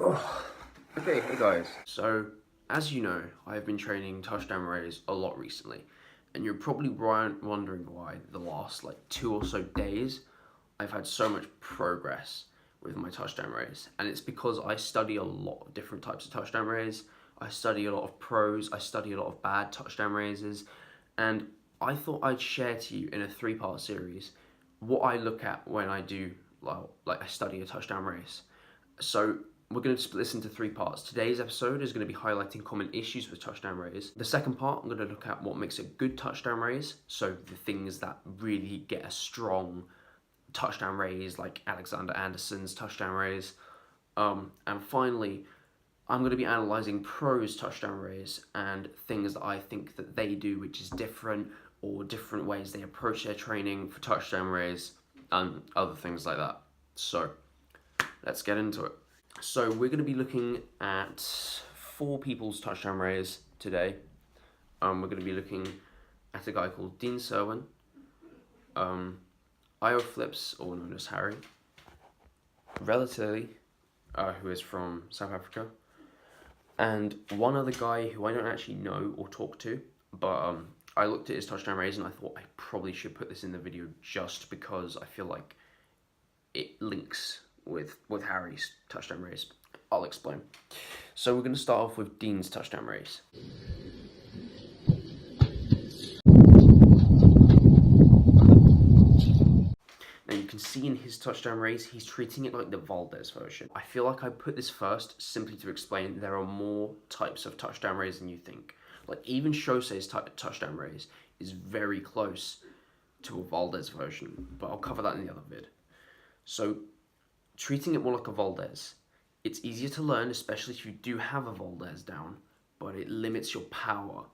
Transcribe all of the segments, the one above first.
Oh. Okay, hey guys. So, as you know, I've been training touchdown raise a lot recently, and you're probably wondering why the last like 2 or so days I've had so much progress with my touchdown raise, and it's because I study a lot of different types of touchdown raise. I study a lot of pros, I study a lot of bad touchdown raises, and I thought I'd share to you in a 3-part series what I look at when I do like I study a touchdown raise. So we're going to split this into 3 parts. Today's episode is going to be highlighting common issues with touchdown raise. The second part, I'm going to look at what makes a good touchdown raise, so the things that really get a strong touchdown raise, like Alexander Anderson's touchdown raise. And finally, I'm going to be analysing pros touchdown raise and things that I think that they do which is different, or different ways they approach their training for touchdown raise, and other things like that. So let's get into it. So we're going to be looking at 4 people's touchdown raise today. We're going to be looking at a guy called Dean Serwin, Io Flips, or known as Harry, Relatively, who is from South Africa, and one other guy who I don't actually know or talk to, but I looked at his touchdown raise and I thought I probably should put this in the video just because I feel like it links with Harry's touchdown raise. I'll explain. So we're going to start off with Dean's touchdown raise. Now you can see in his touchdown raise, he's treating it like the Valdez version. I feel like I put this first simply to explain there are more types of touchdown raise than you think. Like even Shose's touchdown raise is very close to a Valdez version, but I'll cover that in the other vid. So treating it more like a Valdez, it's easier to learn, especially if you do have a Valdez down, but it limits your power,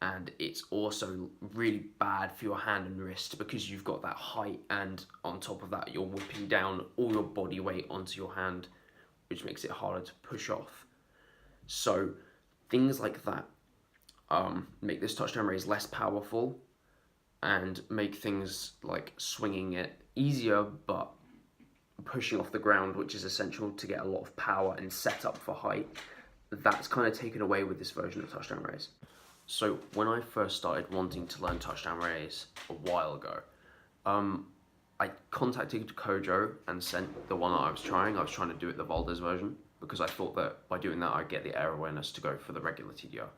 and it's also really bad for your hand and wrist because you've got that height, and on top of that you're whipping down all your body weight onto your hand, which makes it harder to push off. So things like that make this touchdown raise less powerful and make things like swinging it easier, but pushing off the ground, which is essential to get a lot of power and set up for height, that's kind of taken away with this version of touchdown raise. So when I first started wanting to learn touchdown raise a while ago, I contacted Kojo and sent the one that I was trying to do it the Valdez version, because I thought that by doing that I'd get the air awareness to go for the regular TDR.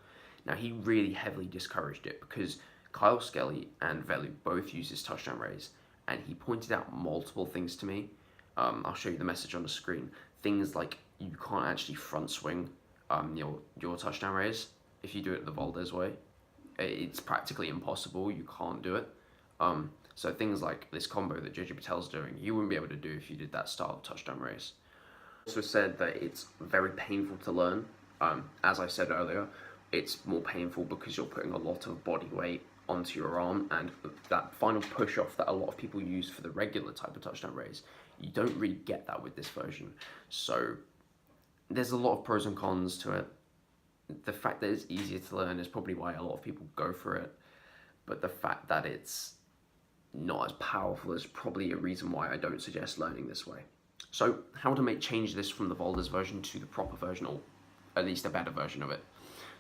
Now he really heavily discouraged it because Kyle Skelly and Velu both use this touchdown raise, and he pointed out multiple things to me. I'll show you the message on the screen. Things like you can't actually front swing your touchdown raise if you do it the Valdez way. It's practically impossible. You can't do it. So things like this combo that JJ Patel's doing, you wouldn't be able to do if you did that style of touchdown raise. Also said that it's very painful to learn. As I said earlier, it's more painful because you're putting a lot of body weight onto your arm, and that final push off that a lot of people use for the regular type of touchdown raise, you don't really get that with this version. So there's a lot of pros and cons to it. The fact that it's easier to learn is probably why a lot of people go for it, but the fact that it's not as powerful is probably a reason why I don't suggest learning this way. So how to change this from the Valdez version to the proper version, or at least a better version of it.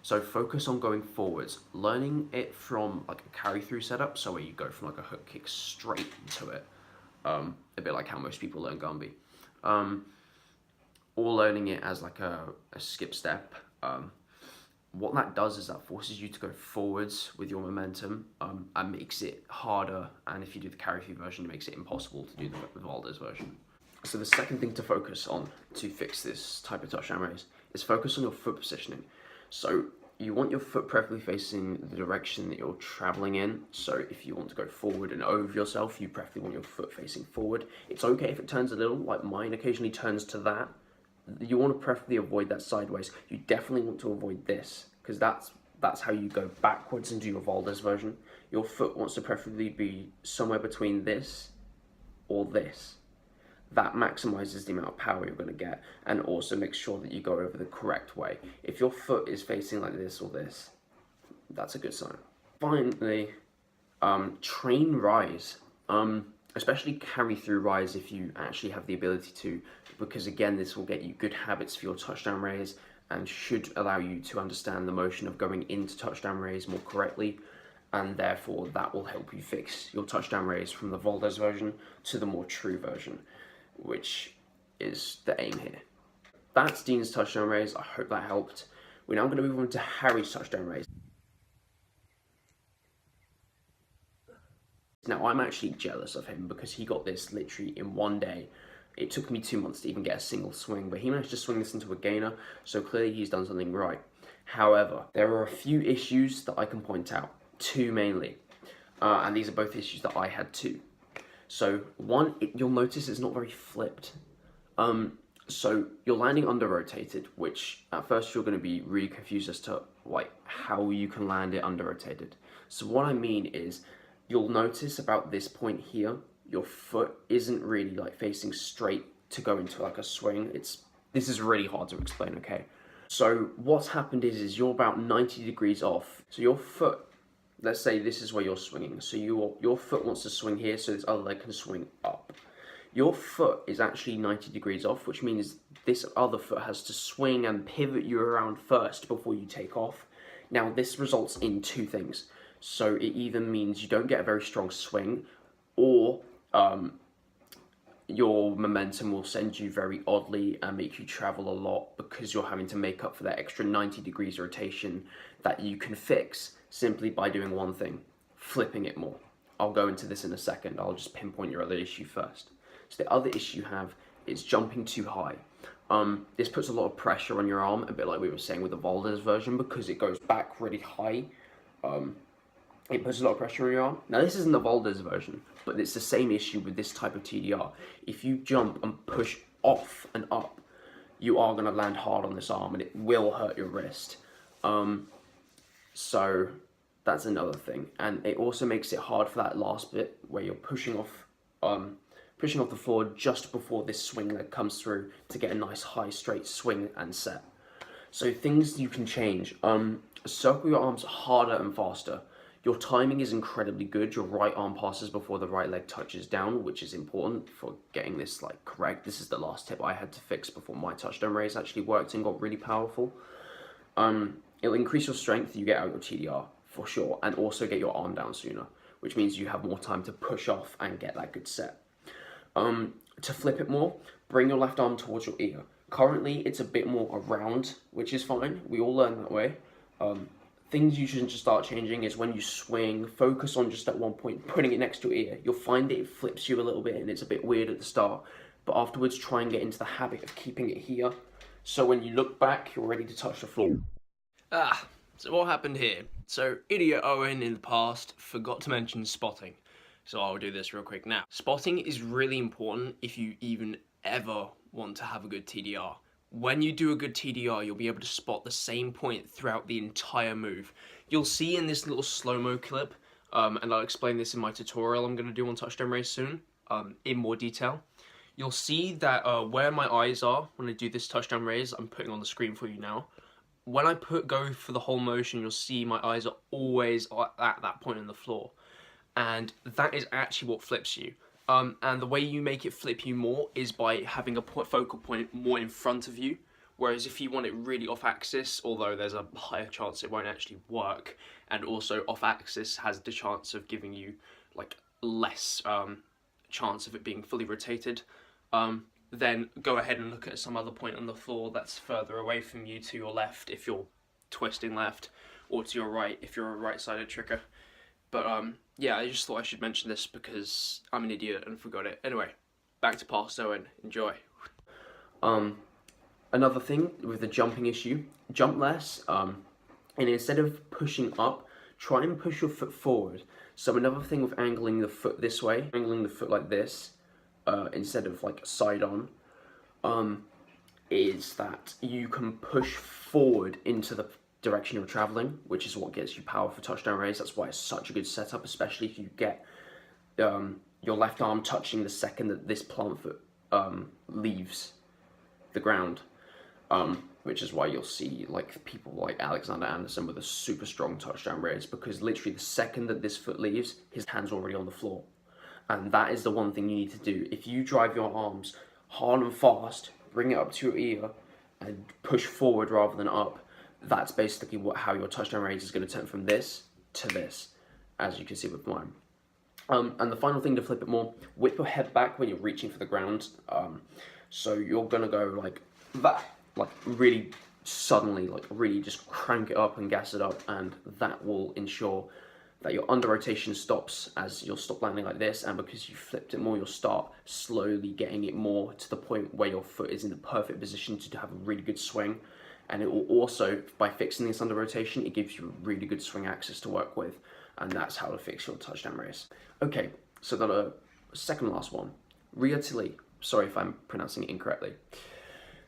So focus on going forwards, learning it from like a carry through setup, so where you go from like a hook kick straight into it, a bit like how most people learn Gumby, or learning it as like a skip step. What that does is that forces you to go forwards with your momentum, and makes it harder, and if you do the carry through version, it makes it impossible to do the Valdez version. So the second thing to focus on to fix this type of touchdown raise is focus on your foot positioning. So you want your foot preferably facing the direction that you're traveling in. So if you want to go forward and over yourself, you preferably want your foot facing forward. It's okay if it turns a little, like mine occasionally turns to that. You want to preferably avoid that sideways. You definitely want to avoid this, because that's how you go backwards and do your Valdez version. Your foot wants to preferably be somewhere between this or this. That maximizes the amount of power you're going to get, and also makes sure that you go over the correct way. If your foot is facing like this or this, that's a good sign. Finally, train Raiz. especially carry through Raiz if you actually have the ability to, because again, this will get you good habits for your touchdown raise and should allow you to understand the motion of going into touchdown raise more correctly, and therefore that will help you fix your touchdown raise from the Valdez version to the more true version, which is the aim here. That's Dean's touchdown raise. I hope that helped. We're now going to move on to Harry's touchdown raise. Now, I'm actually jealous of him because he got this literally in one day. It took me 2 months to even get a single swing, but he managed to swing this into a gainer, so clearly he's done something right. However, there are a few issues that I can point out, two mainly, and these are both issues that I had too. So one, you'll notice it's not very flipped. So you're landing under rotated, which at first you're going to be really confused as to like how you can land it under rotated. So what I mean is, you'll notice about this point here, your foot isn't really like facing straight to go into like a swing. This is really hard to explain, okay? So what's happened is you're about 90 degrees off. So your foot, let's say this is where you're swinging. So your foot wants to swing here, so this other leg can swing up. Your foot is actually 90 degrees off, which means this other foot has to swing and pivot you around first before you take off. Now this results in two things. So it either means you don't get a very strong swing, or your momentum will send you very oddly and make you travel a lot because you're having to make up for that extra 90 degrees rotation that you can fix simply by doing one thing, flipping it more. I'll go into this in a second. I'll just pinpoint your other issue first. So the other issue you have is jumping too high. This puts a lot of pressure on your arm, a bit like we were saying with the Valdez version, because it goes back really high. It puts a lot of pressure on your arm. Now this isn't the Valdez version, but it's the same issue with this type of TDR. If you jump and push off and up, you are going to land hard on this arm and it will hurt your wrist. So that's another thing. And it also makes it hard for that last bit where you're pushing off the floor just before this swing leg comes through to get a nice high straight swing and set. So things you can change. Circle your arms harder and faster. Your timing is incredibly good. Your right arm passes before the right leg touches down, which is important for getting this like correct. This is the last tip I had to fix before my touchdown raise actually worked and got really powerful. It'll increase your strength you get out of your TDR for sure, and also get your arm down sooner, which means you have more time to push off and get that good set. To flip it more, bring your left arm towards your ear. Currently, it's a bit more around, which is fine. We all learn that way. Things you shouldn't just start changing is when you swing, focus on just at one point, putting it next to your ear. You'll find it flips you a little bit and it's a bit weird at the start, but afterwards try and get into the habit of keeping it here. So when you look back, you're ready to touch the floor. So what happened here? So idiot Owen in the past forgot to mention spotting. So I'll do this real quick now. Spotting is really important if you even ever want to have a good TDR. When you do a good TDR, you'll be able to spot the same point throughout the entire move. You'll see in this little slow-mo clip, and I'll explain this in my tutorial I'm going to do on touchdown raise soon, in more detail. You'll see that where my eyes are when I do this touchdown raise, I'm putting on the screen for you now. When I go for the whole motion, you'll see my eyes are always at that point on the floor. And that is actually what flips you. And the way you make it flip you more is by having a focal point more in front of you. Whereas if you want it really off axis, although there's a higher chance it won't actually work, and also off axis has the chance of giving you like less chance of it being fully rotated, then go ahead and look at some other point on the floor that's further away from you to your left if you're twisting left, or to your right if you're a right-sided tricker. But yeah, I just thought I should mention this because I'm an idiot and forgot it. Anyway, back to past Owen. Enjoy. Another thing with the jumping issue, jump less, and instead of pushing up, try and push your foot forward. So another thing with angling the foot this way, angling the foot like this, instead of like side on, is that you can push forward into the direction you're traveling, which is what gets you power for touchdown raise. That's why it's such a good setup, especially if you get your left arm touching the second that this plant foot leaves the ground, which is why you'll see like people like Alexander Anderson with a super strong touchdown raise, because literally the second that this foot leaves, his hand's already on the floor. And that is the one thing you need to do. If you drive your arms hard and fast, bring it up to your ear, and push forward rather than up, that's basically how your touchdown raise is going to turn from this to this, as you can see with mine. And the final thing to flip it more, whip your head back when you're reaching for the ground. So you're going to go like that, like really suddenly, like really just crank it up and gas it up, and that will ensure that your under rotation stops as you'll stop landing like this, and because you flipped it more, you'll start slowly getting it more to the point where your foot is in the perfect position to have a really good swing. And it will also, by fixing this under rotation, it gives you a really good swing axis to work with, and that's how to fix your touchdown raise. Okay, so the second last one, Raiz. Sorry if I'm pronouncing it incorrectly.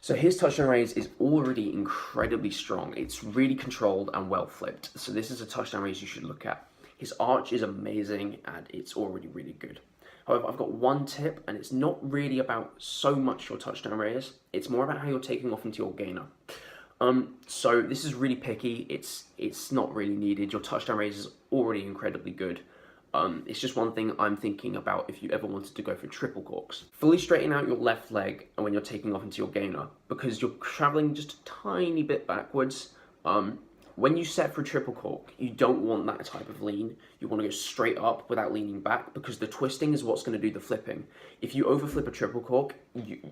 So his touchdown raise is already incredibly strong. It's really controlled and well flipped. So this is a touchdown raise you should look at. His arch is amazing and it's already really good. However, I've got one tip, and it's not really about so much your touchdown raise. It's more about how you're taking off into your gainer. So this is really picky. It's not really needed. Your touchdown raise is already incredibly good. It's just one thing I'm thinking about if you ever wanted to go for triple corks. Fully straighten out your left leg when you're taking off into your gainer, because you're traveling just a tiny bit backwards. When you set for a triple cork, you don't want that type of lean. You want to go straight up without leaning back, because the twisting is what's going to do the flipping. If you overflip a triple cork,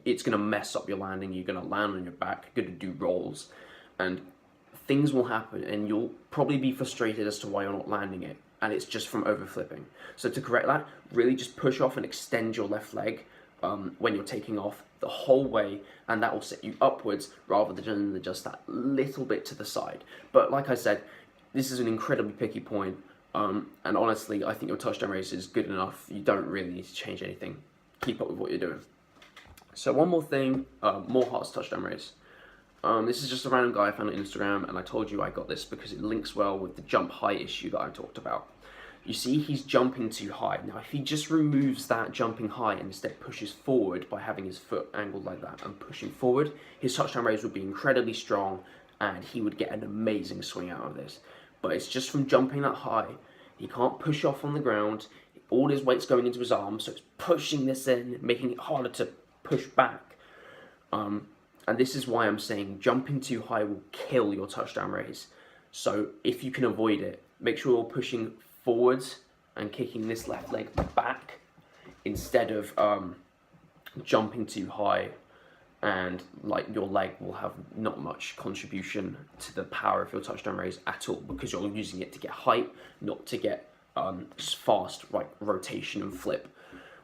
it's going to mess up your landing. You're going to land on your back, you're going to do rolls, and things will happen, and you'll probably be frustrated as to why you're not landing it, and it's just from overflipping. So to correct that, really just push off and extend your left leg when you're taking off the whole way, and that will set you upwards rather than just that little bit to the side. But like I said, this is an incredibly picky point, and honestly, I think your touchdown raise is good enough. You don't really need to change anything. Keep up with what you're doing. So one more thing, more hearts touchdown raise. This is just a random guy I found on Instagram, and I told you I got this because it links well with the jump high issue that I talked about. You see, he's jumping too high. Now, if he just removes that jumping high and instead pushes forward by having his foot angled like that and pushing forward, his touchdown raise would be incredibly strong, and he would get an amazing swing out of this. But it's just from jumping that high. He can't push off on the ground. All his weight's going into his arms, so it's pushing this in, making it harder to push back. And this is why I'm saying jumping too high will kill your touchdown raise. So if you can avoid it, make sure you're pushing forwards and kicking this left leg back instead of jumping too high, and like your leg will have not much contribution to the power of your touchdown raise at all, because you're using it to get height, not to get fast rotation and flip,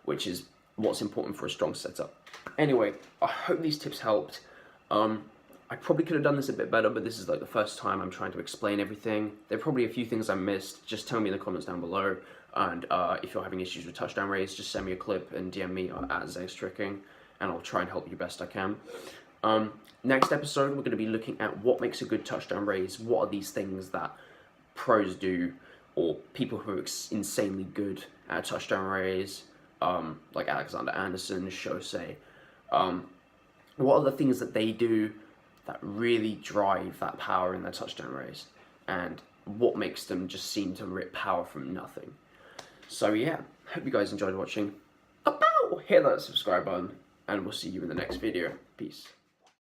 which is what's important for a strong setup. Anyway, I hope these tips helped. I probably could have done this a bit better, but this is like the first time I'm trying to explain everything. There are probably a few things I missed. Just tell me in the comments down below. And if you're having issues with touchdown raise, just send me a clip and DM me at ZaysTricking, and I'll try and help you best I can. Next episode, we're going to be looking at what makes a good touchdown raise. What are these things that pros do, or people who are insanely good at touchdown raise, like Alexander Anderson, Shosei. What are the things that they do that really drive that power in their touchdown raise, and what makes them just seem to rip power from nothing. So yeah, hope you guys enjoyed watching. Hit that subscribe button, and we'll see you in the next video. Peace.